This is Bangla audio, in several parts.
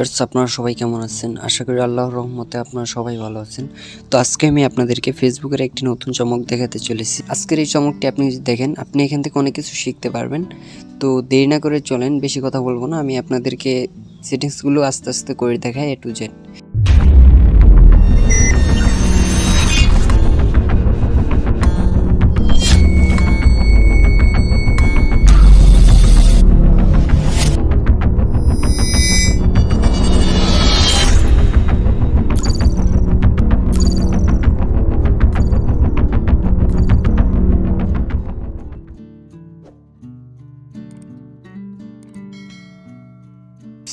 আপনারা সবাই কেমন আছেন? আশা করি আল্লাহর রহমতে আপনারা সবাই ভালো আছেন। তো আজকে আমি আপনাদেরকে ফেসবুকের একটি নতুন চমক দেখাতে চলেছি। আজকের এই চমকটি আপনি যদি দেখেন, আপনি এখান থেকে অনেক কিছু শিখতে পারবেন। তো দেরি না করে চলেন, বেশি কথা বলবো না। আমি আপনাদেরকে সেটিংসগুলো আস্তে আস্তে করে দেখাই A to Z।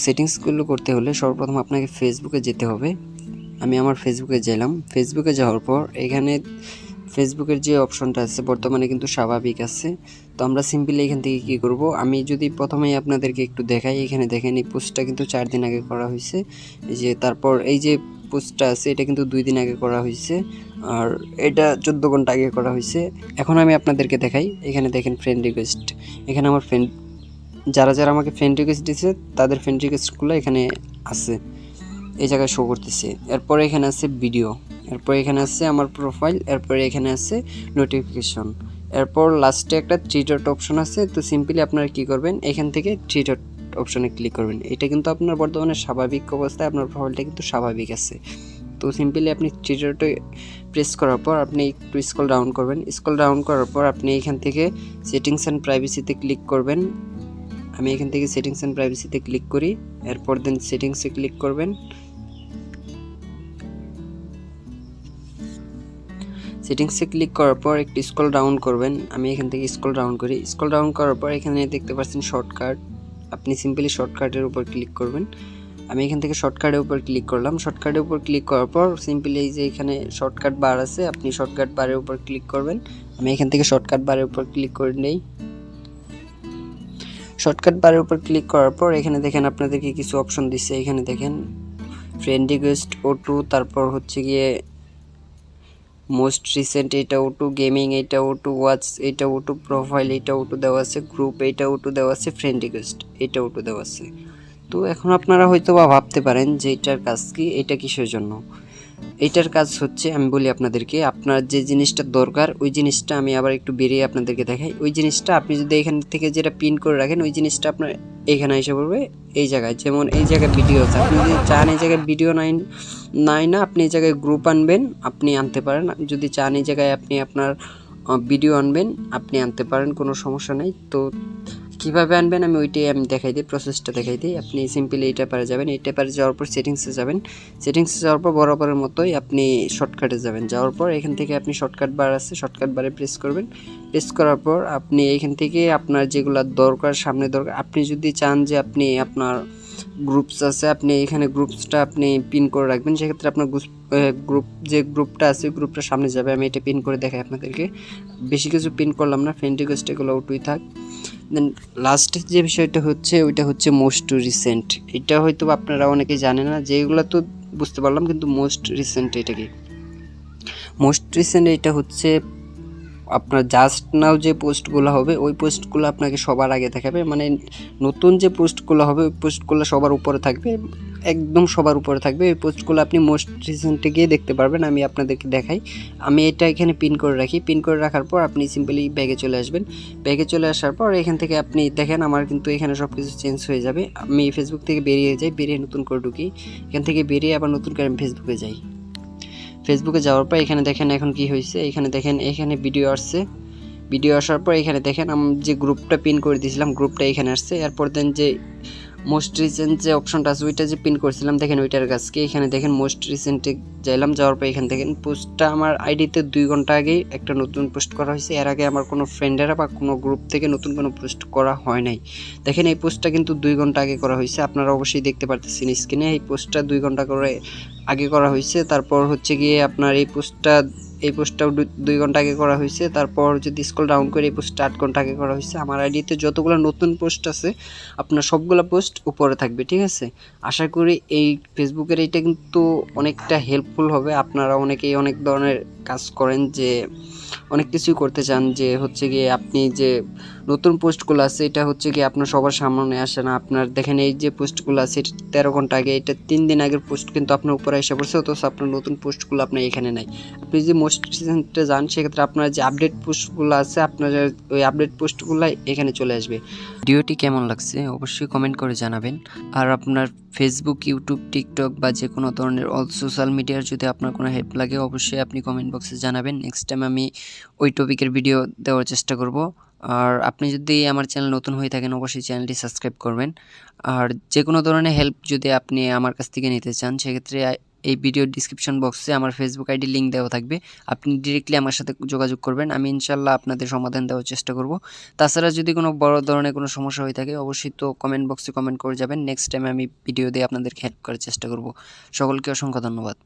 সেটিংসগুলো করতে হলে সর্বপ্রথম আপনাকে ফেসবুকে যেতে হবে। আমি আমার ফেসবুকে গেলাম। ফেসবুকে যাওয়ার পর এখানে ফেসবুকের যে অপশনটা আছে বর্তমানে কিন্তু স্বাভাবিক আছে। তো আমরা সিম্পলি এখান থেকে কী করব, আমি যদি প্রথমেই আপনাদেরকে একটু দেখাই, এখানে দেখেন এই পোস্টটা কিন্তু 4 দিন আগে করা হয়েছে। এই যে তারপর এই যে পোস্টটা আছে এটা কিন্তু 2 দিন আগে করা হয়েছে, আর এটা 14 ঘন্টা আগে করা হয়েছে। এখন আমি আপনাদেরকে দেখাই, এখানে দেখেন ফ্রেন্ড রিকোয়েস্ট। এখানে আমার ফ্রেন্ড যারা যারা আমাকে ফ্রেন্ড রিকোয়েস্ট দিয়েছে তাদের ফ্রেন্ড রিকোয়েস্টগুলো এখানে আছে, এই জায়গায় শো করতেছে। এরপরে এখানে আছে ভিডিও, এরপর এখানে আছে আমার প্রোফাইল, এরপরে এখানে আছে নোটিফিকেশন, এরপর লাস্টে একটা 3 ডট অপশন আছে। তো সিম্পলি আপনারা কী করবেন, এখান থেকে 3 ডট অপশনে ক্লিক করবেন। এটা কিন্তু আপনার বর্তমানে স্বাভাবিক অবস্থায় আপনার প্রোফাইলটা কিন্তু স্বাভাবিক আছে। তো সিম্পলি আপনি 3 ডটে প্রেস করার পর আপনি একটু স্ক্রল ডাউন করবেন। স্ক্রল ডাউন করার পর আপনি এখান থেকে সেটিংস অ্যান্ড প্রাইভেসিতে ক্লিক করবেন। আমি এখান থেকে সেটিংস অ্যান্ড প্রাইভেসিতে ক্লিক করি, এরপর দেন সেটিংসে ক্লিক করবেন। সেটিংসে ক্লিক করার পর একটু স্ক্রল ডাউন করবেন। আমি এখান থেকে স্ক্রল ডাউন করি। স্ক্রল ডাউন করার পর এখানে দেখতে পাচ্ছেন শর্টকাট, আপনি সিম্পলি শর্টকাটের উপর ক্লিক করবেন। আমি এখান থেকে শর্টকাটের উপর ক্লিক করলাম। শর্টকাটের উপর ক্লিক করার পর সিম্পলি এই যে এখানে শর্টকাট বার আছে, আপনি শর্টকাট বারের উপর ক্লিক করবেন। আমি এখান থেকে শর্টকাট বারের উপর ক্লিক করে নেই। শর্টকাট বারের উপর ক্লিক করার পর এখানে দেখেন আপনাদেরকে কিছু অপশন দিচ্ছে। এখানে দেখেন ফ্রেন্ড রিকোয়েস্ট O2, তারপর হচ্ছে গিয়ে মোস্ট রিসেন্ট এটা O2, গেমিং এটা O2, ওয়াচ এটা O2, প্রোফাইল এটা O2 দেওয়া আছে, গ্রুপ এটা O2 দেওয়া আছে, ফ্রেন্ড রিকোয়েস্ট এটা O2 দেওয়া আছে। তো এখন আপনারা হয়তো বা ভাবতে পারেন যে এটার কাজ কি, এটা কিসের জন্য। এইটার কাজ হচ্ছে, আমি বলি আপনাদেরকে, আপনার যে জিনিসটা দরকার ওই জিনিসটা আমি আবার একটু বেরিয়ে আপনাদেরকে দেখাই। ওই জিনিসটা আপনি যদি এখান থেকে যেটা পিন করে রাখেন, ওই জিনিসটা আপনার এখানে এসে পড়বে এই জায়গায়। যেমন এই জায়গায় ভিডিও আছে, আপনি যদি চান এই জায়গায় ভিডিও নাই না আপনি এই জায়গায় গ্রুপ আনবেন, আপনি আনতে পারেন। যদি চান এই জায়গায় আপনি আপনার ভিডিও আনবেন, আপনি আনতে পারেন, কোনো সমস্যা নেই। তো কীভাবে আনবেন আমি ওইটাই দেখাই দিই, প্রসেসটা দেখাই দিই। আপনি সিম্পলি এইটা পারে যাবেন, এইটা পারে যাওয়ার পর সেটিংসে যাবেন। সেটিংসে যাওয়ার পর বরাবরের মতোই আপনি শর্টকাটে যাবেন। যাওয়ার পর এখান থেকে আপনি শর্টকাট বার আছে, শর্টকাট বারে প্রেস করবেন। প্রেস করার পর আপনি এইখান থেকে আপনার যেগুলো দরকার, সামনে দরকার, আপনি যদি চান যে আপনি আপনার গ্রুপস আছে, আপনি এখানে গ্রুপসটা আপনি পিন করে রাখবেন। সেক্ষেত্রে আপনার যে গ্রুপটা আছে গ্রুপটা সামনে যাবে। আমি এটা পিন করে দেখাই আপনাদেরকে, বেশি কিছু পিন করলাম না, ফ্রেন্ড রিকোয়েস্ট এগুলো ওটুই থাক। দেন লাস্টের যে বিষয়টা হচ্ছে ওইটা হচ্ছে মোস্ট রিসেন্ট। এটা হয়তো আপনারা অনেকেই জানেন না, যেগুলো তো বুঝতে পারলাম, কিন্তু মোস্ট রিসেন্ট এটা কি? মোস্ট রিসেন্ট এটা হচ্ছে আপনার জাস্ট নাও যে পোস্টগুলো হবে ওই পোস্টগুলো আপনাকে সবার আগে দেখাবে। মানে নতুন যে পোস্টগুলো হবে ওই পোস্টগুলো সবার উপরে থাকবে, একদম সবার উপরে থাকবে। ওই পোস্টগুলো আপনি মোস্ট রিসেন্টে গিয়ে দেখতে পারবেন। আমি আপনাদেরকে দেখাই, আমি এটা এখানে পিন করে রাখি। পিন করে রাখার পর আপনি সিম্পলি ব্যাগে চলে আসবেন। ব্যাগে চলে আসার পর এখান থেকে আপনি দেখেন আমার কিন্তু এখানে সব কিছু চেঞ্জ হয়ে যাবে। আমি ফেসবুক থেকে বেরিয়ে যাই, বেরিয়ে নতুন করে ঢুকি। এখান থেকে বেরিয়ে আবার নতুন করে আমি ফেসবুকে যাই। ফেসবুকে যাওয়ার পর এখানে দেখেন এখন কি হয়েছে, এখানে দেখেন এখানে ভিডিও আসছে। ভিডিও আসার পর এখানে দেখেন আমি যে গ্রুপটা পিন করে দিয়েছিলাম গ্রুপটা এখানে আসছে। এরপর দেন যে মোস্ট রিসেন্ট যে অপশনটা আছে ওইটা যে পিন করছিলাম দেখেন ওইটার কাছকে এখানে দেখেন মোস্ট রিসেন্টে যাইলাম। যাওয়ার পর এখানে দেখেন পোস্টটা আমার আইডিতে 2 ঘন্টা আগেই একটা নতুন পোস্ট করা হয়েছে। এর আগে আমার কোনো ফ্রেন্ডেরা বা কোনো গ্রুপ থেকে নতুন কোনো পোস্ট করা হয় নাই। দেখেন এই পোস্টটা কিন্তু 2 ঘন্টা আগে করা হয়েছে, আপনারা অবশ্যই দেখতে পারতেছেন স্ক্রিনে। এই পোস্টটা 2 ঘন্টা করে আগে করা হয়েছে। তারপর হচ্ছে গিয়ে আপনার এই পোস্টটাও 2 ঘন্টা আগে করা হয়েছে। তারপর যদি স্ক্রল ডাউন করে এই পোস্টটা 8 ঘন্টা আগে করা হয়েছে। আমার আইডিতে যতগুলো নতুন পোস্ট আছে আপনার সবগুলো পোস্ট উপরে থাকবে, ঠিক আছে? আশা করি এই ফেসবুকের এইটা কিন্তু অনেকটা হেল্পফুল হবে। আপনারা অনেকেই অনেক ধরনের কাজ করেন, যে অনেক কিছুই করতে চান, যে হচ্ছে গিয়ে আপনি যে নতুন পোস্টগুলো আছে এটা হচ্ছে কি আপনার সবার সামনে আসে না। আপনার দেখেন এই যে পোস্টগুলো আছে 13 ঘন্টা আগে, এটা 3 দিন আগের পোস্ট কিন্তু আপনার উপরে এসে পড়ছে, অথচ আপনার নতুন পোস্টগুলো আপনার এখানে নাই। আপনি যদি মোস্ট রিসেন্টে যান সেক্ষেত্রে আপনার যে আপডেট পোস্টগুলো আছে আপনার ওই আপডেট পোস্টগুলো এখানে চলে আসবে। ভিডিওটি কেমন লাগছে অবশ্যই কমেন্ট করে জানাবেন। আর আপনার ফেসবুক, ইউটিউব, টিকটক বা যে কোনো ধরনের অল সোশ্যাল মিডিয়ার যদি আপনার কোনো হেল্প লাগে অবশ্যই আপনি কমেন্ট বক্সে জানাবেন। নেক্সট টাইম আমি ওই টপিকের ভিডিও দেওয়ার চেষ্টা করব। আর আপনি যদি আমার চ্যানেল নতুন হয়ে থাকেন অবশ্যই চ্যানেলটি সাবস্ক্রাইব করবেন। আর যে কোনো ধরনের হেল্প যদি আপনি আমার কাছ থেকে নিতে চান সেক্ষেত্রে এই ভিডিওর ডিসক্রিপশন বক্সে আমার ফেসবুক আইডি লিঙ্ক দেওয়া থাকবে, আপনি ডিরেক্টলি আমার সাথে যোগাযোগ করবেন, আমি ইনশাল্লাহ আপনাদের সমাধান দেওয়ার চেষ্টা করব। তাছাড়া যদি কোনো বড় ধরনের কোনো সমস্যা হয়ে থাকে অবশ্যই তো কমেন্ট বক্সে কমেন্ট করে যাবেন। নেক্সট টাইম আমি ভিডিও দিয়ে আপনাদেরকে হেল্প করার চেষ্টা করব। সকলকে অসংখ্য ধন্যবাদ।